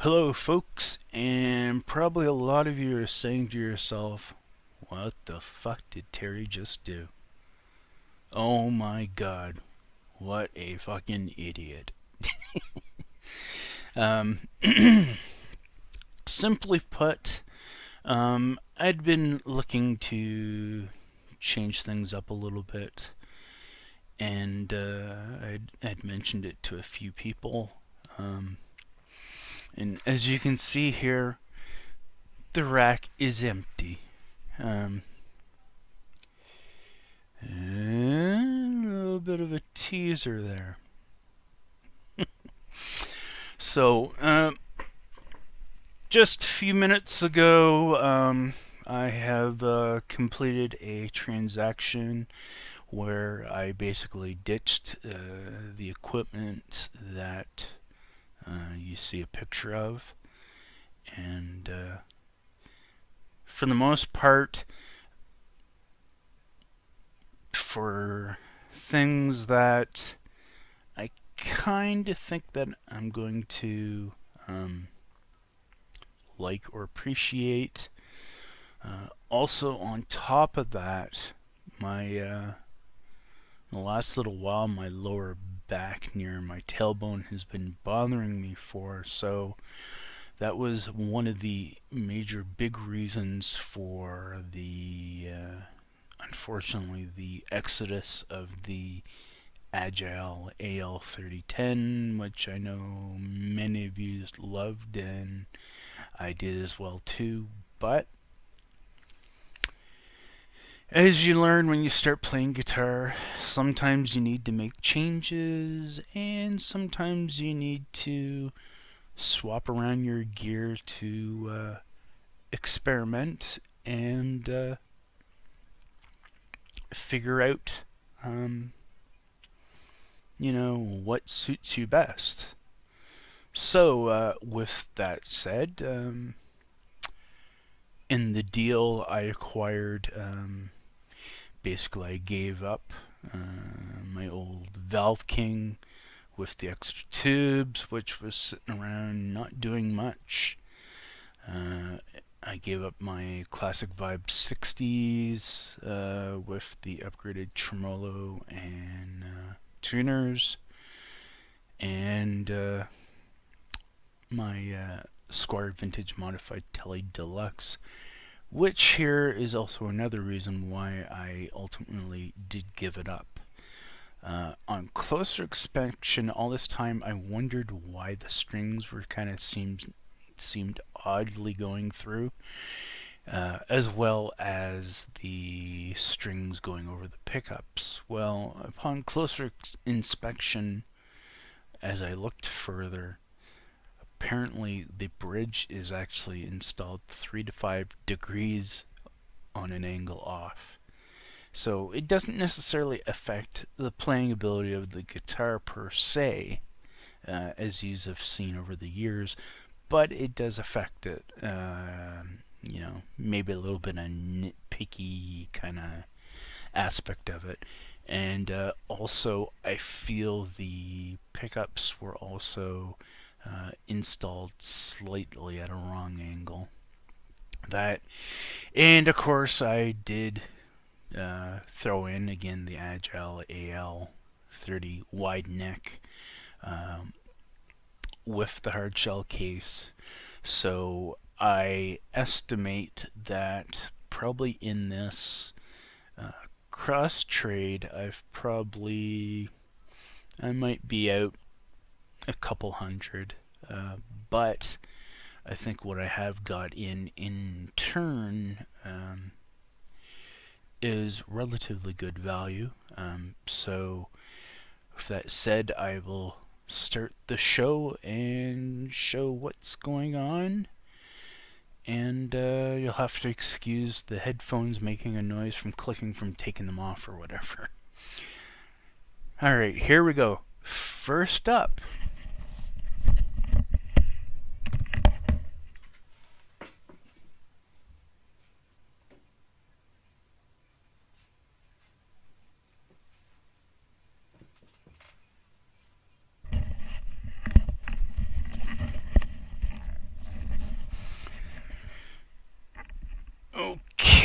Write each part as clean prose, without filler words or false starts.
Hello, folks, and probably a lot of you are saying to yourself, what the fuck did Terry just do? Oh my god, what a fucking idiot. Um, Simply put, I'd been looking to change things up a little bit, and I'd mentioned it to a few people. Um, and as you can see here, the rack is empty. Um, And a little bit of a teaser there. So, just a few minutes ago, I have completed a transaction where I basically ditched the equipment that you see a picture of. And for the most part, for things that I kind of think that I'm going to like or appreciate. Also, on top of that, my the last little while, my lower back near my tailbone has been bothering me for. So that was one of the major big reasons for the unfortunately the exodus of the Agile AL3010, which I know many of you loved and I did as well too. But as you learn when you start playing guitar, sometimes you need to make changes and sometimes you need to swap around your gear to experiment and figure out, um, what suits you best. So, with that said, in the deal I acquired, basically I gave up my old Valve King with the extra tubes, which was sitting around not doing much. I gave up my classic Vibe 60s with the upgraded tremolo and tuners, and my Squier Vintage Modified Tele Deluxe, which here is also another reason why I ultimately did give it up. On closer inspection, all this time I wondered why the strings were kind of seemed oddly going through, as well as the strings going over the pickups. Well, upon closer inspection, as I looked further, apparently the bridge is actually installed 3 to 5 degrees on an angle off. So it doesn't necessarily affect the playing ability of the guitar per se, as you have seen over the years, but it does affect it. Maybe a little bit of nitpicky kind of aspect of it. And also, I feel the pickups were also installed slightly at a wrong angle. That, and of course, I did throw in again the Agile AL30 wide neck with the hard shell case. So I estimate that probably in this cross trade, I might be out a couple hundred, but I think what I have got in turn is relatively good value. So with that said, I will start the show and show what's going on. And you'll have to excuse the headphones making a noise from clicking from taking them off or whatever. Alright, here we go. First up,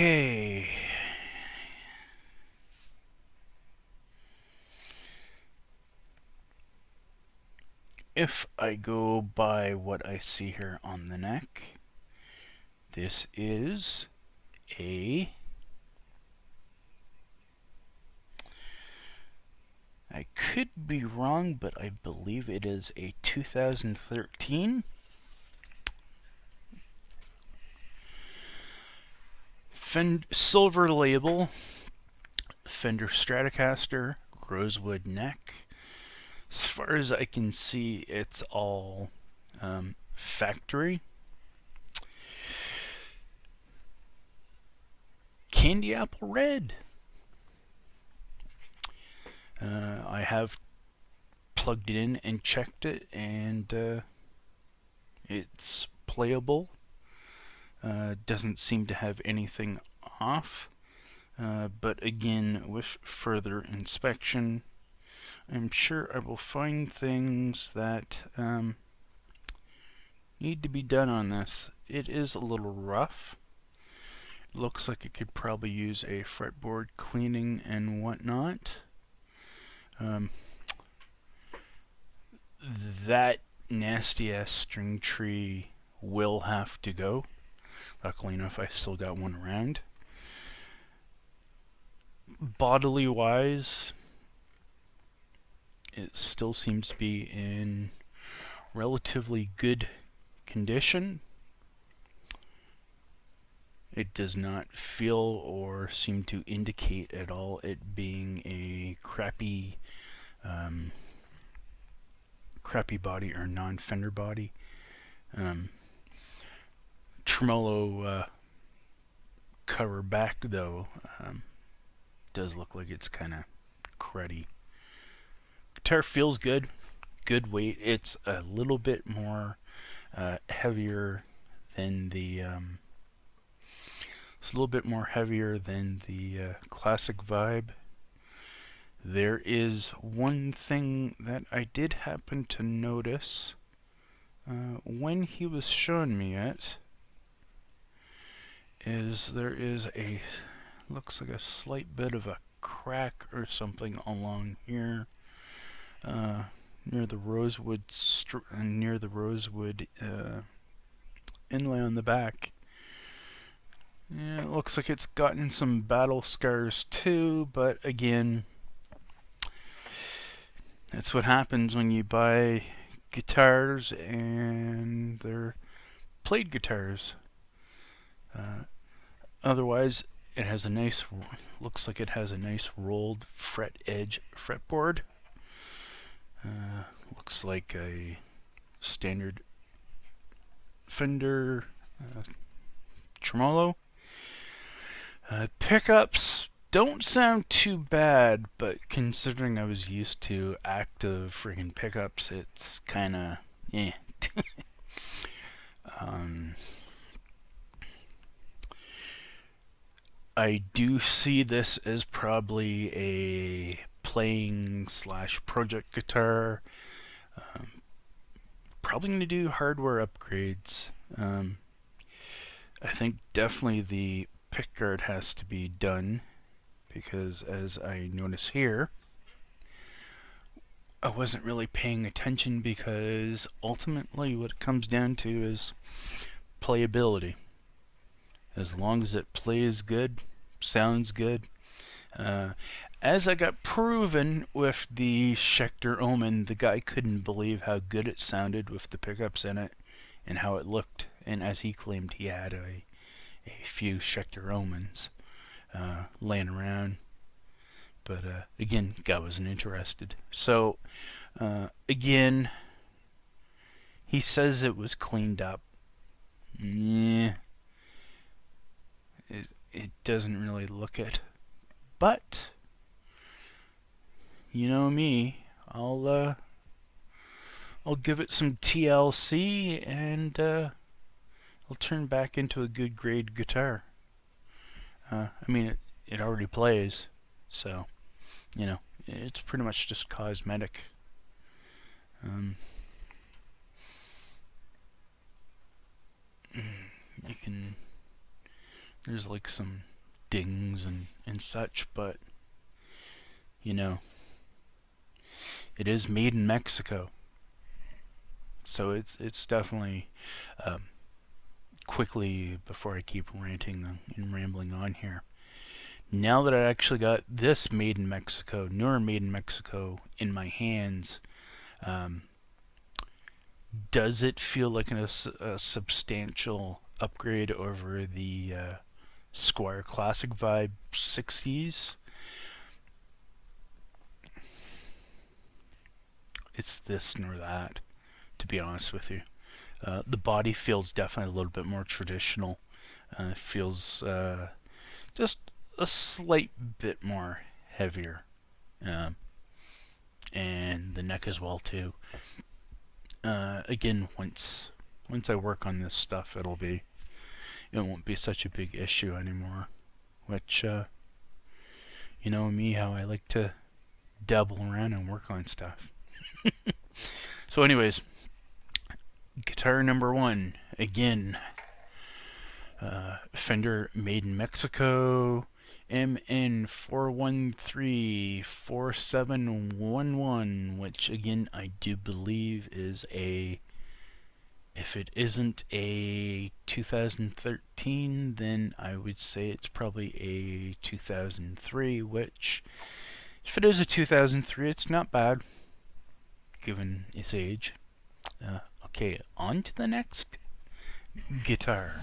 Okay. If I go by what I see here on the neck, this is a... I could be wrong, but I believe it is a 2013 Silver Label Fender Stratocaster rosewood neck. As far as I can see, it's all factory. Candy apple red. I have plugged it in and checked it, and it's playable. Doesn't seem to have anything off. But again, with further inspection, I'm sure I will find things that need to be done on this. It is a little rough. Looks like it could probably use a fretboard cleaning and whatnot. That nasty ass string tree will have to go. Luckily enough, I still got one around. Bodily wise, it still seems to be in relatively good condition. It does not feel or seem to indicate at all it being a crappy body or non-Fender body. Tremolo cover back though does look like it's kind of cruddy. Guitar feels good, good weight. It's a little bit more heavier than the it's a little bit more heavier than the classic vibe. There is one thing that I did happen to notice when he was showing me it, is there is a, looks like a slight bit of a crack or something along here near the rosewood inlay on the back. Yeah, it looks like it's gotten some battle scars too, but again, that's what happens when you buy guitars and they're played guitars. Otherwise, it has a nice, looks like it has a nice rolled fret edge fretboard. Looks like a standard Fender tremolo. Pickups don't sound too bad, but considering I was used to active friggin' pickups, it's kinda, eh. I do see this as probably a playing / project guitar. Probably going to do hardware upgrades. I think definitely the pickguard has to be done, because as I notice here, I wasn't really paying attention, because ultimately what it comes down to is playability. As long as it plays good, sounds good. As I got proven with the Schecter Omen, the guy couldn't believe how good it sounded with the pickups in it and how it looked. And as he claimed, he had a few Schecter Omens laying around. But again, guy wasn't interested. So again, he says it was cleaned up. Yeah, it doesn't really look it. But you know me, I'll give it some TLC, and it'll turn back into a good grade guitar. I mean, it already plays, so you know, it's pretty much just cosmetic. You can, there's like some dings and such, but you know, it is made in Mexico, so it's definitely quickly, before I keep ranting and rambling on here. Now that I actually got this made in Mexico, newer made in Mexico, in my hands, does it feel like a substantial upgrade over the Squier Classic Vibe 60s? It's this nor that, to be honest with you. The body feels definitely a little bit more traditional. It feels just a slight bit more heavier, and the neck as well too. Again, once I work on this stuff, it won't be such a big issue anymore. Which, you know me, how I like to dabble around and work on stuff. So, anyways, guitar number 1, again, Fender made in Mexico, MN4134711, which again I do believe is if it isn't a 2013, then I would say it's probably a 2003, which, if it is a 2003, it's not bad, given its age. Okay, on to the next guitar.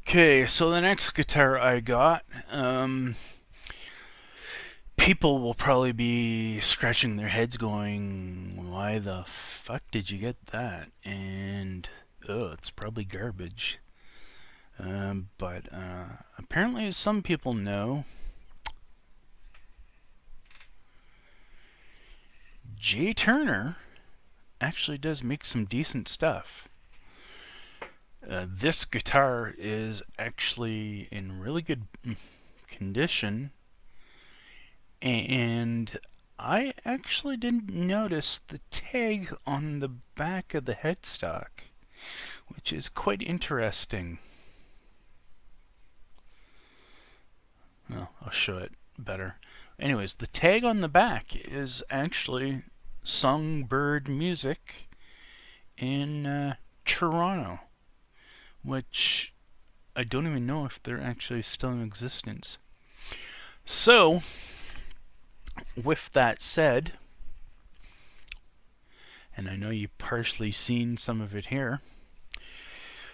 Okay, so the next guitar I got, people will probably be scratching their heads going, why the fuck did you get that? And, it's probably garbage. But apparently some people know, Jay Turner actually does make some decent stuff. This guitar is actually in really good condition, and I actually didn't notice the tag on the back of the headstock, which is quite interesting. Well, I'll show it better. Anyways, the tag on the back is actually Songbird Music in Toronto, which I don't even know if they're actually still in existence. So, with that said, and I know you've partially seen some of it here,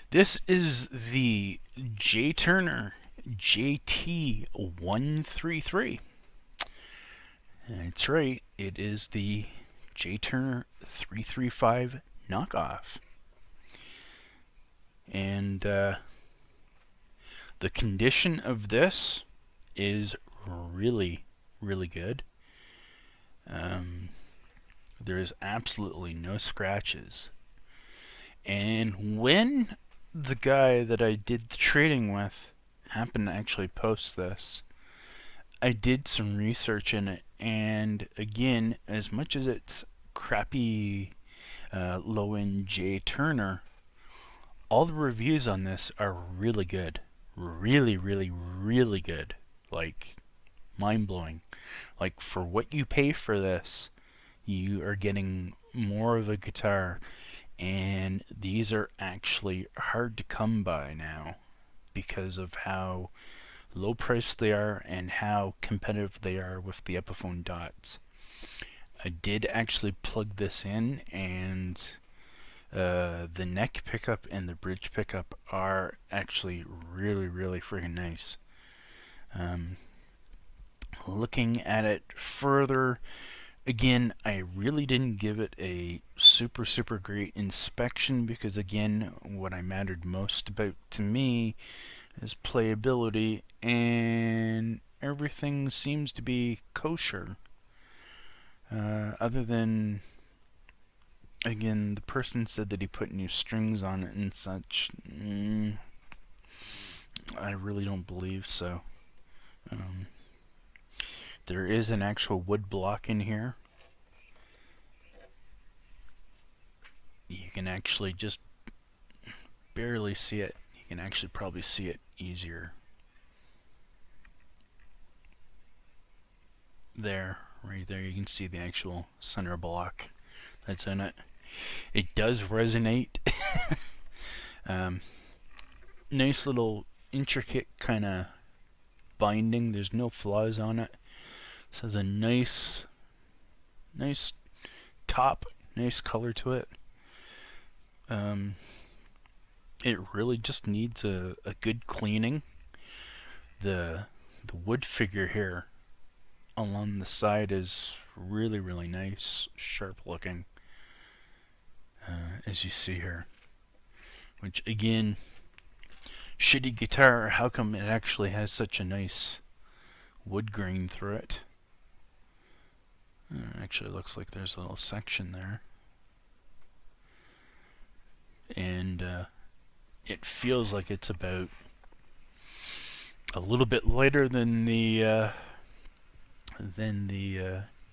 this is the Jay Turner JT133. That's right, it is the Jay Turner 335 knockoff. And the condition of this is really, really good. There is absolutely no scratches. And when the guy that I did the trading with happened to actually post this, I did some research in it, and again, as much as it's crappy low-end Jay Turner, all the reviews on this are really good. Really, really, really good. Like, mind-blowing. Like, for what you pay for this, you are getting more of a guitar, and these are actually hard to come by now because of how low priced they are and how competitive they are with the Epiphone Dots. I did actually plug this in, and the neck pickup and the bridge pickup are actually really, really freaking nice. Looking at it further, again, I really didn't give it a super, super great inspection because, again, what I mattered most about to me is playability, and everything seems to be kosher. Other than Again, the person said that he put new strings on it and such. I really don't believe so. There is an actual wood block in here. You can actually just barely see it. You can actually probably see it easier. There, right there, you can see the actual center block that's in it. It does resonate. Nice little intricate kind of binding. There's no flaws on it. This has a nice top, nice color to it. It really just needs a good cleaning. The wood figure here along the side is really nice, sharp looking, as you see here. Which again, shitty guitar, how come it actually has such a nice wood grain through it? Actually looks like there's a little section there. And it feels like it's about a little bit lighter than the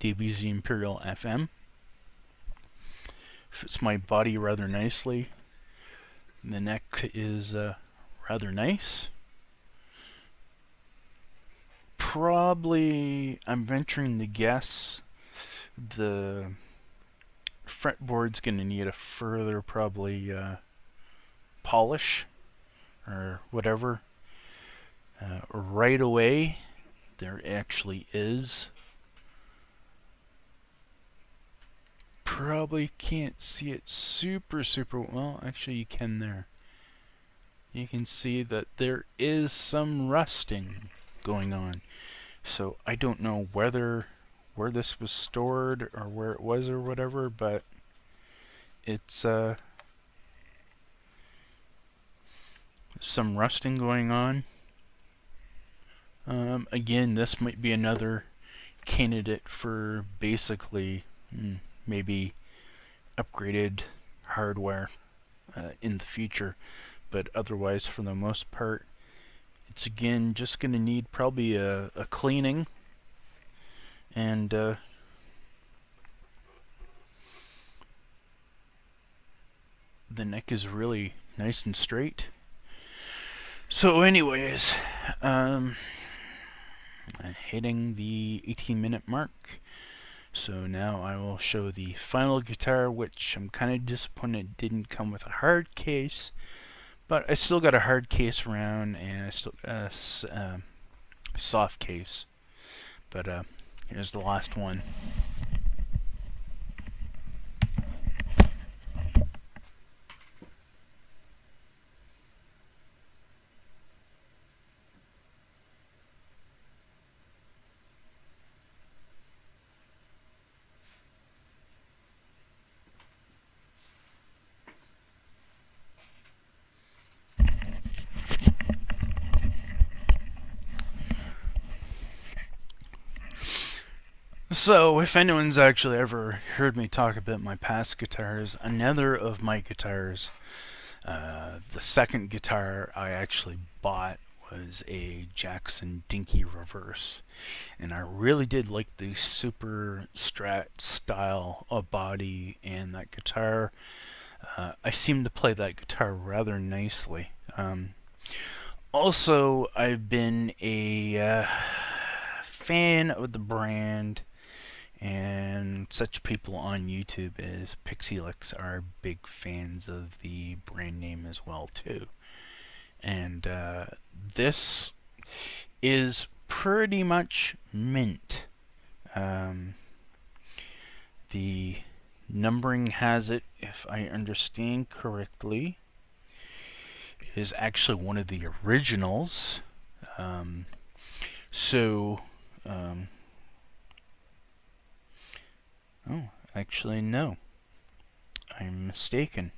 DBZ Imperial FM. Fits my body rather nicely. The neck is rather nice. Probably, I'm venturing to guess, the fretboard's going to need a further probably polish or whatever. Right away, there actually is. Probably can't see it super well. Actually, you can there. You can see that there is some rusting going on. So I don't know where this was stored or where it was or whatever, but it's some rusting going on. Again, this might be another candidate for basically maybe upgraded hardware in the future, but otherwise, for the most part, it's again just going to need probably a cleaning, and the neck is really nice and straight. So anyways, I'm hitting the 18-minute mark. So now I will show the final guitar, which I'm kind of disappointed didn't come with a hard case, but I still got a hard case around, and I still got a soft case. But here's the last one. So, if anyone's actually ever heard me talk about my past guitars, another of my guitars, the second guitar I actually bought was a Jackson Dinky Reverse, and I really did like the Super Strat style of body and that guitar. I seem to play that guitar rather nicely. Also, I've been a fan of the brand, and such people on YouTube as Pixie-Lix are big fans of the brand name as well too. And this is pretty much mint. The numbering has it, if I understand correctly, it is actually one of the originals. Oh, actually, no. I'm mistaken.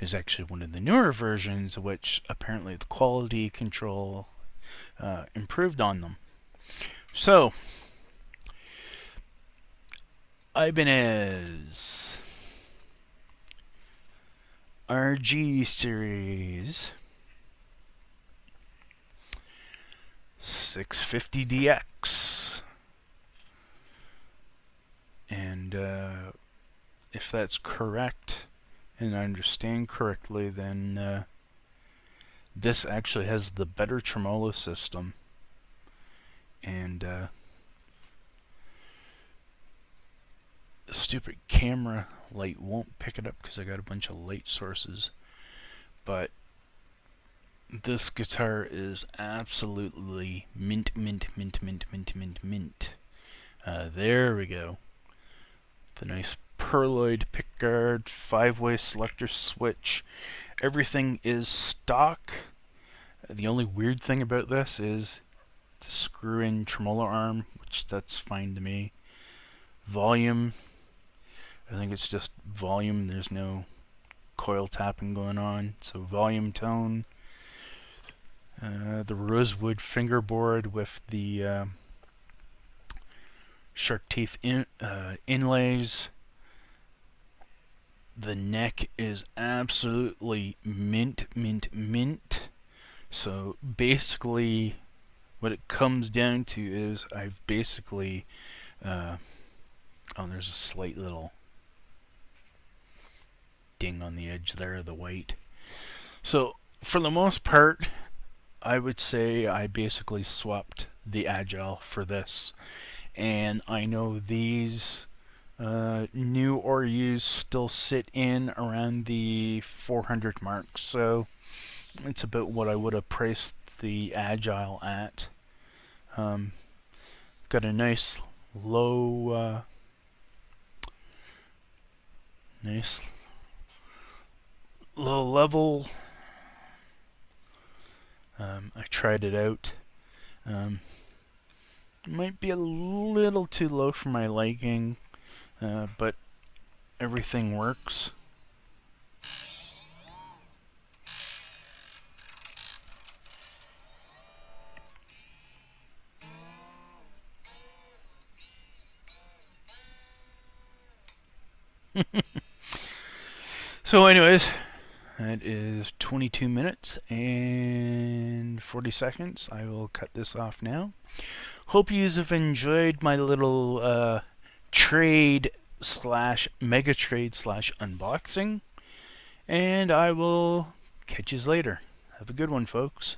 It is actually one of the newer versions, which apparently the quality control improved on them. So, Ibanez RG series 650DX. And if that's correct, and I understand correctly, then this actually has the better tremolo system. And the stupid camera light won't pick it up because I got a bunch of light sources. But this guitar is absolutely mint, mint, mint, mint, mint, mint, mint. There we go. The nice Perloid pickguard, 5-way selector switch. Everything is stock. The only weird thing about this is it's a screw-in tremolo arm, which that's fine to me. Volume, I think it's just volume. There's no coil tapping going on. So volume, tone. The rosewood fingerboard with the shark teeth inlays. The neck is absolutely mint, mint, mint. So basically what it comes down to is I've basically oh, there's a slight little ding on the edge there, the white. So for the most part, I would say I basically swapped the Agile for this. And I know these new or used still sit in around the 400 mark, so it's about what I would have priced the Agile at. Got a nice low, low level. I tried it out. Might be a little too low for my liking, but everything works. So anyways, that is 22 minutes and 40 seconds. I will cut this off now. Hope you have enjoyed my little trade slash mega trade slash unboxing. And I will catch you later. Have a good one, folks.